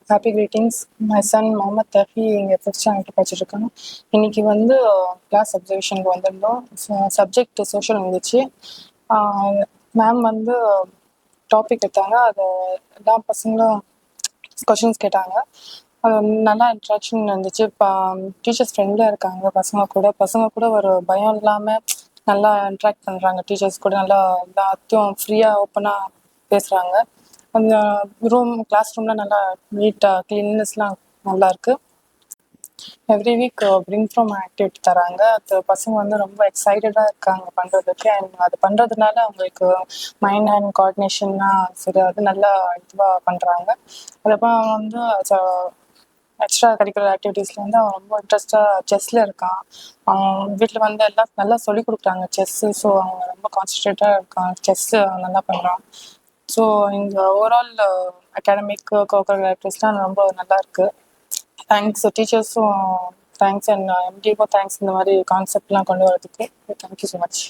Happy greetings. My son Mohammed Thafi இங்கே fifth standard படிச்சுட்ருக்காங்க. இன்னைக்கு வந்து கிளாஸ் அப்சர்வேஷனுக்கு வந்திருந்தோம். சப்ஜெக்ட் சோஷியல் இருந்துச்சு. மேம் வந்து டாபிக் எடுத்தாங்க. அதை எல்லா பசங்களும் கொஷின்ஸ் கேட்டாங்க. அது நல்லா இன்ட்ராக்ஷன் இருந்துச்சு. இப்போ டீச்சர்ஸ் ஃப்ரெண்ட்லியாக இருக்காங்க பசங்க கூட ஒரு பயம் இல்லாமல் நல்லா இன்ட்ராக்ட் பண்ணுறாங்க. டீச்சர்ஸ் கூட நல்லா எல்லாத்தையும் ஃப்ரீயாக ஓப்பனாக பேசுகிறாங்க. அந்த கிளாஸ் ரூமில் நல்லா நீட்டாக க்ளீன்னஸ்லாம் நல்லா இருக்குது. Every week bring from activity தராங்க. அது பசங்க வந்து ரொம்ப எக்ஸைட்டடாக இருக்காங்க பண்ணுறதுக்கு. அண்ட் அது பண்ணுறதுனால அவங்களுக்கு மைண்ட் அண்ட் கோஆர்டினேஷன்லாம் சரியாது நல்லா இதுவாக பண்ணுறாங்க. அதுக்கப்புறம் வந்து எக்ஸ்ட்ரா கரிக்குலர் ஆக்டிவிட்டீஸில் வந்து அவன் ரொம்ப இன்ட்ரெஸ்டாக செஸ்ஸில் இருக்கான். அவன் வீட்டில் வந்து எல்லாம் நல்லா சொல்லிக் கொடுக்குறாங்க செஸ்ஸு. ஸோ அவங்க ரொம்ப கான்சன்ட்ரேட்டாக இருக்கான். செஸ்ஸு நல்லா பண்ணுறான். ஸோ இந்த ஓவரால் அகாடமிக் கோகரிக்குலர் ஆக்டிவிட்டீஸ்லாம் ரொம்ப நல்லா இருக்குது. தேங்க்ஸ் டீச்சர்ஸும் தேங்க்ஸ் அண்ட் எம்டிக்கும் தேங்க்ஸ் இந்த மாதிரி கான்செப்ட்லாம் கொண்டு வரதுக்கு. Thank you so much.